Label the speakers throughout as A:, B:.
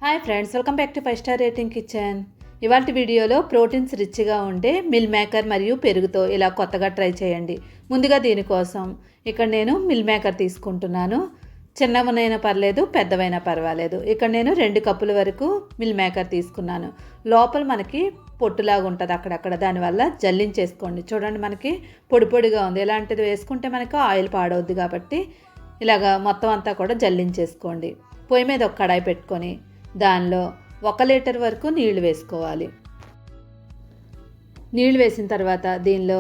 A: Hi friends, welcome back to 5 star rating kitchen. ఇవాళ వీడియోలో proteins రిచ్గా ఉండే మిల్ మేకర్ మరియు పెరుగుతో ఇలా కొత్తగా ట్రై చేయండి. ముందుగా దీనికోసం ఇక్కడ నేను మిల్ మేకర్ తీసుకుంటున్నాను. చిన్నవనైనా పర్లేదు, పెద్దవైనా పర్వాలేదు. ఇక్కడ నేను 2 కప్పుల వరకు మిల్ మేకర్ తీసుకున్నాను. లోపల మనకి పొట్టులాగా ఉంటుంది అక్కడక్కడ, దానివల్ల జల్లించేసుకోండి. చూడండి, మనకి పొడి పొడిగా ఉంది. ఇలాంటిది వేసుకుంటే మనకు ఆయిల్ పాడవద్దు కాబట్టి ఇలాగా మొత్తం అంతా కూడా జల్లించేసుకోండి. పొయ్యి మీద ఒక కడాయి పెట్టుకొని దానిలో 1 లీటర్ వరకు నీళ్లు వేసుకోవాలి. నీళ్లు వేసిన తర్వాత దీనిలో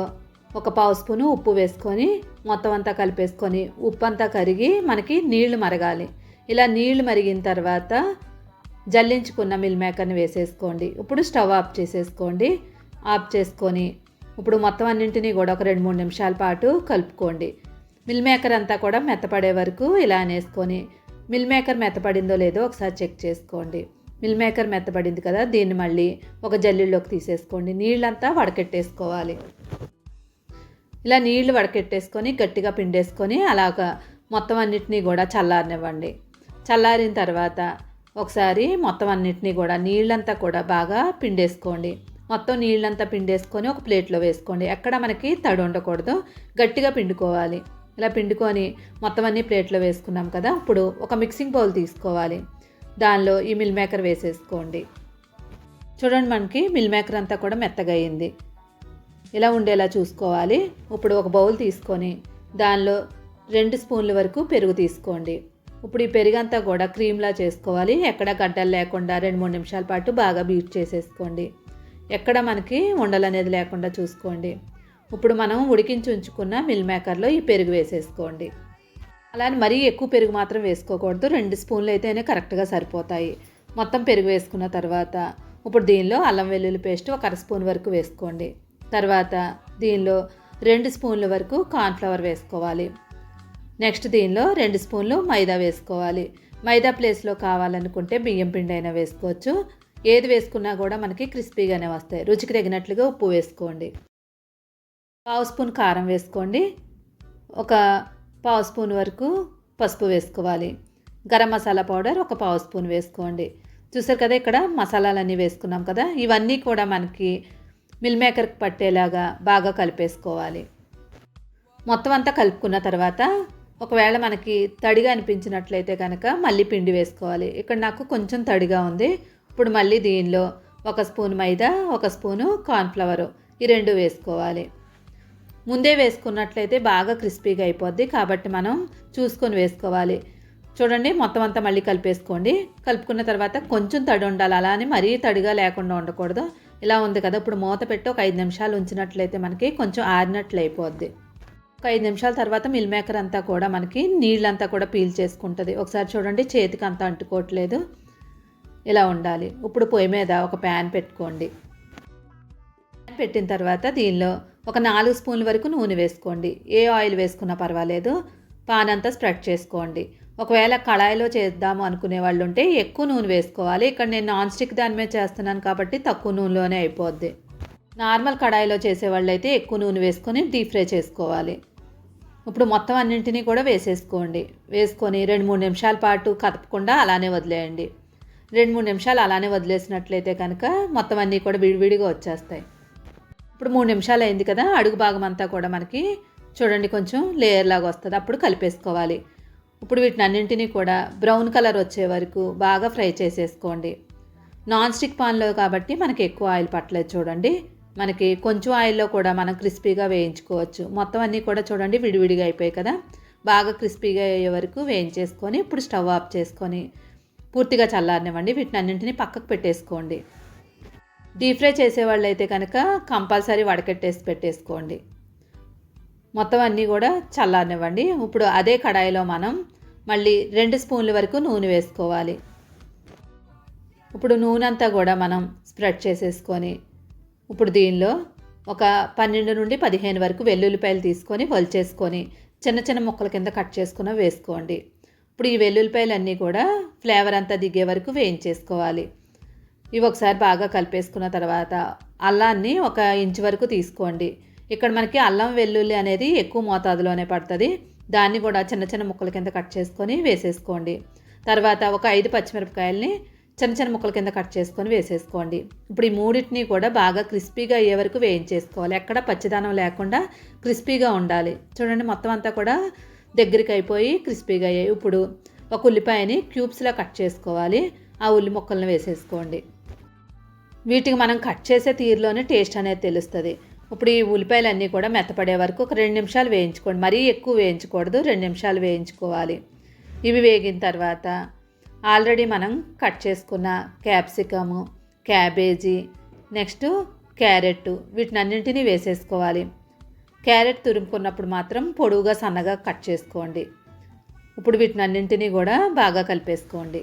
A: ఒక పావు స్పూను ఉప్పు వేసుకొని మొత్తం అంతా కలిపేసుకొని ఉప్పు అంతా కరిగి మనకి నీళ్లు మరగాలి. ఇలా నీళ్లు మరిగిన తర్వాత జల్లించుకున్న మిల్ మేకర్ని వేసేసుకోండి. ఇప్పుడు స్టవ్ ఆఫ్ చేసేసుకోండి. ఆఫ్ చేసుకొని ఇప్పుడు మొత్తం అన్నింటినీ కూడా ఒక 2-3 నిమిషాల పాటు కలుపుకోండి. మిల్ మేకర్ అంతా కూడా మెత్తపడే వరకు ఇలా అనేసుకొని మిల్ మేకర్ మెత్తపడిందో లేదో ఒకసారి చెక్ చేసుకోండి. మిల్ మేకర్ మెత్తపడింది కదా, దీన్ని మళ్ళీ ఒక జల్లీలోకి తీసేసుకోండి. నీళ్ళంతా వడకెట్టేసుకోవాలి. ఇలా నీళ్లు వడకెట్టేసుకొని గట్టిగా పిండేసుకొని అలాగా మొత్తం అన్నిటినీ కూడా చల్లారనివ్వండి. చల్లారిన తర్వాత ఒకసారి మొత్తం అన్నిటినీ కూడా నీళ్ళంతా కూడా బాగా పిండేసుకోండి. మొత్తం నీళ్ళంతా పిండేసుకొని ఒక ప్లేట్లో వేసుకోండి. ఎక్కడ మనకి తడి ఉండకూడదు, గట్టిగా పిండుకోవాలి. ఇలా పిండుకొని మొత్తం అన్ని ప్లేట్లో వేసుకున్నాం కదా. ఇప్పుడు ఒక మిక్సింగ్ బౌల్ తీసుకోవాలి. దానిలో ఈ మిల్ మేకర్ వేసేసుకోండి. చూడండి, మనకి మిల్ మేకర్ అంతా కూడా మెత్తగా అయింది. ఇలా ఉండేలా చూసుకోవాలి. ఇప్పుడు ఒక బౌల్ తీసుకొని దానిలో 2 స్పూన్ల వరకు పెరుగు తీసుకోండి. ఇప్పుడు ఈ పెరుగు అంతా కూడా క్రీమ్లా చేసుకోవాలి. ఎక్కడ గడ్డలు లేకుండా 2-3 నిమిషాల పాటు బాగా బీట్ చేసేసుకోండి. ఎక్కడ మనకి ఉండలు అనేది లేకుండా చూసుకోండి. ఇప్పుడు మనం ఉడికించి ఉంచుకున్న మిల్ మేకర్లో ఈ పెరుగు వేసేసుకోండి. అలానే మరీ ఎక్కువ పెరుగు మాత్రం వేసుకోకూడదు. 2 స్పూన్లు అయితేనే కరెక్ట్గా సరిపోతాయి. మొత్తం పెరుగు వేసుకున్న తర్వాత ఇప్పుడు దీనిలో అల్లం వెల్లుల్లి పేస్ట్ ఒక 1/2 స్పూన్ వరకు వేసుకోండి. తర్వాత దీనిలో 2 స్పూన్ల వరకు కార్న్ఫ్లవర్ వేసుకోవాలి. నెక్స్ట్ దీనిలో 2 స్పూన్లు మైదా వేసుకోవాలి. మైదా ప్లేస్లో కావాలనుకుంటే బియ్యం పిండి అయినా వేసుకోవచ్చు. ఏది వేసుకున్నా కూడా మనకి క్రిస్పీగానే వస్తాయి. రుచికి తగినట్లుగా ఉప్పు వేసుకోండి. పావు స్పూన్ కారం వేసుకోండి. ఒక పావు స్పూన్ వరకు పసుపు వేసుకోవాలి. గరం మసాలా పౌడర్ ఒక పావు స్పూన్ వేసుకోండి. చూసారు కదా, ఇక్కడ మసాలాలన్నీ వేసుకున్నాం కదా. ఇవన్నీ కూడా మనకి మిల్ మేకర్కి పట్టేలాగా బాగా కలిపేసుకోవాలి. మొత్తం అంతా కలుపుకున్న తర్వాత ఒకవేళ మనకి తడిగా అనిపించినట్లయితే కనుక మళ్ళీ పిండి వేసుకోవాలి. ఇక్కడ నాకు కొంచెం తడిగా ఉంది. ఇప్పుడు మళ్ళీ దీనిలో 1 స్పూన్ మైదా, 1 స్పూను కార్న్ఫ్లవరు, ఈ 2 వేసుకోవాలి. ముందే వేసుకున్నట్లయితే బాగా క్రిస్పీగా అయిపోద్ది కాబట్టి మనం చూసుకొని వేసుకోవాలి. చూడండి, మొత్తం అంతా మళ్ళీ కలిపేసుకోండి. కలుపుకున్న తర్వాత కొంచెం తడి ఉండాలి. అలా అని మరీ తడిగా లేకుండా ఉండకూడదు. ఇలా ఉంది కదా, ఇప్పుడు మూత పెట్టి ఒక 5 నిమిషాలు ఉంచినట్లయితే మనకి కొంచెం ఆరినట్లు అయిపోద్ది. ఒక 5 నిమిషాల తర్వాత మిల్ మేకర్ అంతా కూడా మనకి నీళ్ళంతా కూడా పీల్ చేసుకుంటుంది. ఒకసారి చూడండి, చేతికి అంతా అంటుకోవట్లేదు. ఇలా ఉండాలి. ఇప్పుడు పొయ్యి మీద ఒక ప్యాన్ పెట్టుకోండి. పెట్టిన తర్వాత దీనిలో ఒక 4 స్పూన్ల వరకు నూనె వేసుకోండి. ఏ ఆయిల్ వేసుకున్నా పర్వాలేదు. పాన్ అంతా స్ప్రెడ్ చేసుకోండి. ఒకవేళ కళాయిలో చేద్దాము అనుకునే వాళ్ళు ఉంటే ఎక్కువ నూనె వేసుకోవాలి. ఇక్కడ నేను నాన్ స్టిక్ దాని మీద చేస్తున్నాను కాబట్టి తక్కువ నూనెలోనే అయిపోద్ది. నార్మల్ కడాయిలో చేసేవాళ్ళు అయితే ఎక్కువ నూనె వేసుకొని డీప్ ఫ్రై చేసుకోవాలి. ఇప్పుడు మొత్తం అన్నింటినీ కూడా వేసేసుకోండి. వేసుకొని 2-3 నిమిషాల పాటు కదపకుండా అలానే వదిలేయండి. 2-3 నిమిషాలు అలానే వదిలేసినట్లయితే కనుక మొత్తం అన్నీ కూడా విడివిడిగా వచ్చేస్తాయి. ఇప్పుడు 3 నిమిషాలు అయింది కదా, అడుగు భాగం అంతా కూడా మనకి చూడండి కొంచెం లేయర్ లాగా వస్తుంది. అప్పుడు కలిపేసుకోవాలి. ఇప్పుడు వీటిని అన్నింటినీ కూడా బ్రౌన్ కలర్ వచ్చే వరకు బాగా ఫ్రై చేసేసుకోండి. నాన్ స్టిక్ పాన్లో కాబట్టి మనకి ఎక్కువ ఆయిల్ పట్టలేదు. చూడండి, మనకి కొంచెం ఆయిల్లో కూడా మనం క్రిస్పీగా వేయించుకోవచ్చు. మొత్తం అన్నీ కూడా చూడండి విడివిడిగా అయిపోయాయి కదా. బాగా క్రిస్పీగా అయ్యే వరకు వేయించేసుకొని ఇప్పుడు స్టవ్ ఆఫ్ చేసుకొని పూర్తిగా చల్లారనివ్వండి. వీటిని అన్నింటినీ పక్కకు పెట్టేసుకోండి. డీప్ ఫ్రై చేసేవాళ్ళు అయితే కనుక కంపల్సరీ వడకెట్టేసి పెట్టేసుకోండి. మొత్తం అన్నీ కూడా చల్లారనివ్వండి. ఇప్పుడు అదే కడాయిలో మనం మళ్ళీ 2 స్పూన్ల వరకు నూనె వేసుకోవాలి. ఇప్పుడు నూనె అంతా కూడా మనం స్ప్రెడ్ చేసేసుకొని ఇప్పుడు దీనిలో ఒక 12 నుండి 15 వరకు వెల్లుల్లిపాయలు తీసుకొని వలిచేసుకొని చిన్న చిన్న ముక్కల కింద కట్ చేసుకుని వేసుకోండి. ఇప్పుడు ఈ వెల్లుల్లిపాయలు అన్నీ కూడా ఫ్లేవర్ అంతా దిగే వరకు వేయించేసుకోవాలి. ఇవి ఒకసారి బాగా కలిపేసుకున్న తర్వాత అల్లాన్ని 1 ఇంచు వరకు తీసుకోండి. ఇక్కడ మనకి అల్లం వెల్లుల్లి అనేది ఎక్కువ మోతాదులోనే పడుతుంది. దాన్ని కూడా చిన్న చిన్న ముక్కల కింద కట్ చేసుకొని వేసేసుకోండి. తర్వాత ఒక 5 పచ్చిమిరపకాయల్ని చిన్న చిన్న ముక్కల కింద కట్ చేసుకొని వేసేసుకోండి. ఇప్పుడు ఈ మూడింటిని కూడా బాగా క్రిస్పీగా అయ్యే వరకు వేయించేసుకోవాలి. ఎక్కడ పచ్చిదనం లేకుండా క్రిస్పీగా ఉండాలి. చూడండి మొత్తం అంతా కూడా దగ్గరికి అయిపోయి క్రిస్పీగా అయ్యాయి. ఇప్పుడు ఒక ఉల్లిపాయని క్యూబ్స్లా కట్ చేసుకోవాలి. ఆ ఉల్లి ముక్కలను వేసేసుకోండి. వీటికి మనం కట్ చేసే తీరులోనే టేస్ట్ అనేది తెలుస్తుంది. ఇప్పుడు ఈ ఉల్లిపాయలన్నీ కూడా మెత్తపడే వరకు ఒక 2 నిమిషాలు వేయించుకోండి. మరీ ఎక్కువ వేయించకూడదు, 2 నిమిషాలు వేయించుకోవాలి. ఇవి వేగిన తర్వాత ఆల్రెడీ మనం కట్ చేసుకున్న క్యాప్సికము, క్యాబేజీ, నెక్స్ట్ క్యారెట్ వీటినన్నింటినీ వేసేసుకోవాలి. క్యారెట్ తురుముకున్నప్పుడు మాత్రం పొడవుగా సన్నగా కట్ చేసుకోండి. ఇప్పుడు వీటినన్నింటినీ కూడా బాగా కలిపేసుకోండి.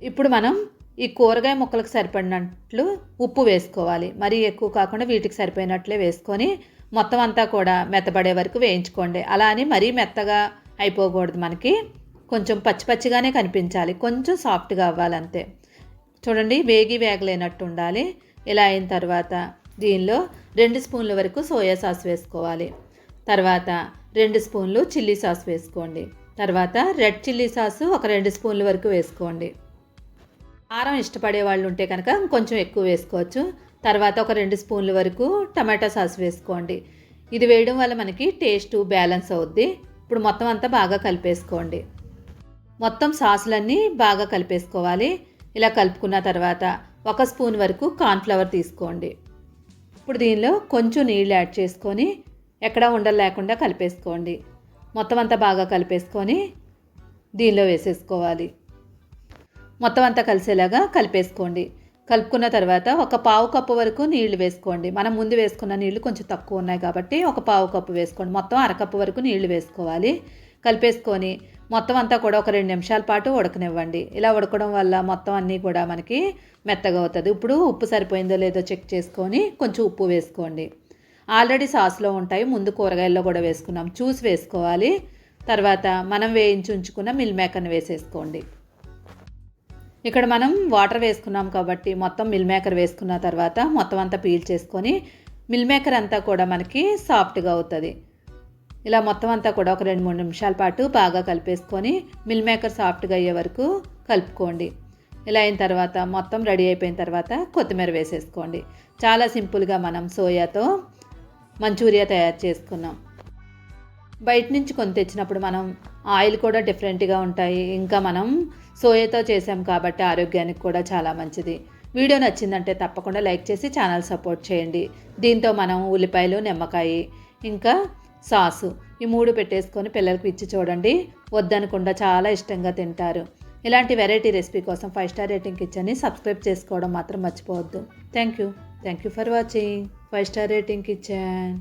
A: ఇప్పుడు మనం ఈ కూరగాయ ముక్కలకు సరిపడినట్లు ఉప్పు వేసుకోవాలి. మరీ ఎక్కువ కాకుండా వీటికి సరిపోయినట్లే వేసుకొని మొత్తం అంతా కూడా మెత్తబడే వరకు వేయించుకోండి. అలా అని మరీ మెత్తగా అయిపోకూడదు, మనకి కొంచెం పచ్చి పచ్చిగానే కనిపించాలి, కొంచెం సాఫ్ట్గా అవ్వాలంతే. చూడండి వేగలేనట్టు ఉండాలి. ఇలా అయిన తర్వాత దీనిలో 2 స్పూన్ల వరకు సోయా సాస్ వేసుకోవాలి. తర్వాత 2 స్పూన్లు చిల్లీ సాస్ వేసుకోండి. తర్వాత రెడ్ చిల్లీ సాసు ఒక 2 స్పూన్ల వరకు వేసుకోండి. కారం ఇష్టపడే వాళ్ళు ఉంటే కనుక కొంచెం ఎక్కువ వేసుకోవచ్చు. తర్వాత ఒక 2 స్పూన్ల వరకు టమాటా సాస్ వేసుకోండి. ఇది వేయడం వల్ల మనకి టేస్ట్ బ్యాలెన్స్ అవుద్ది. ఇప్పుడు మొత్తం అంతా బాగా కలిపేసుకోండి. మొత్తం సాసులన్నీ బాగా కలిపేసుకోవాలి. ఇలా కలుపుకున్న తర్వాత 1 స్పూన్ వరకు కార్న్ఫ్లవర్ తీసుకోండి. ఇప్పుడు దీనిలో కొంచెం నీళ్ళు యాడ్ చేసుకొని ఎక్కడ ఉండలు లేకుండా కలిపేసుకోండి. మొత్తం అంతా బాగా కలిపేసుకొని దీనిలో వేసేసుకోవాలి. మొత్తం అంతా కలిసేలాగా కలిపేసుకోండి. కలుపుకున్న తర్వాత ఒక పావు కప్పు వరకు నీళ్లు వేసుకోండి. మనం ముందు వేసుకున్న నీళ్లు కొంచెం తక్కువ ఉన్నాయి కాబట్టి ఒక పావు కప్పు వేసుకోండి. మొత్తం అరకప్పు వరకు నీళ్లు వేసుకోవాలి. కలిపేసుకొని మొత్తం అంతా కూడా ఒక 2 నిమిషాల పాటు ఉడకనివ్వండి. ఇలా ఉడకడం వల్ల మొత్తం అన్నీ కూడా మనకి మెత్తగా అవుతుంది. ఇప్పుడు ఉప్పు సరిపోయిందో లేదో చెక్ చేసుకొని కొంచెం ఉప్పు వేసుకోండి. ఆల్రెడీ సాస్లో ఉంటాయి, ముందు కూరగాయల్లో కూడా వేసుకున్నాం, చూసి వేసుకోవాలి. తర్వాత మనం వేయించి ఉంచుకున్న మిల్ మేకర్ని వేసేసుకోండి. ఇక్కడ మనం వాటర్ వేసుకున్నాం కాబట్టి మొత్తం మిల్ మేకర్ వేసుకున్న తర్వాత మొత్తం అంతా పీల్ చేసుకొని మిల్ మేకర్ అంతా కూడా మనకి సాఫ్ట్గా అవుతుంది. ఇలా మొత్తం అంతా కూడా ఒక 2-3 నిమిషాల పాటు బాగా కలిపేసుకొని మిల్ మేకర్ సాఫ్ట్గా అయ్యే వరకు కలుపుకోండి. ఇలా అయిన తర్వాత మొత్తం రెడీ అయిపోయిన తర్వాత కొత్తిమీర వేసేసుకోండి. చాలా సింపుల్గా మనం సోయాతో మంచూరియా తయారు చేసుకున్నాం. బయట నుంచి కొని తెచ్చినప్పుడు మనం ఆయిల్ కూడా డిఫరెంట్గా ఉంటాయి. ఇంకా మనం సోయాతో చేసాం కాబట్టి ఆరోగ్యానికి కూడా చాలా మంచిది. వీడియో నచ్చిందంటే తప్పకుండా లైక్ చేసి ఛానల్ సపోర్ట్ చేయండి. దీంతో మనం ఉల్లిపాయలు, నిమ్మకాయ, ఇంకా సాసు ఈ 3 పెట్టేసుకొని పిల్లలకు ఇచ్చి చూడండి, వద్దనకుండా చాలా ఇష్టంగా తింటారు. ఇలాంటి వెరైటీ రెసిపీ కోసం 5 స్టార్ రేటింగ్ కిచెన్ని సబ్స్క్రైబ్ చేసుకోవడం మాత్రం మర్చిపోవద్దు. Thank you for watching 5 star rating kitchen.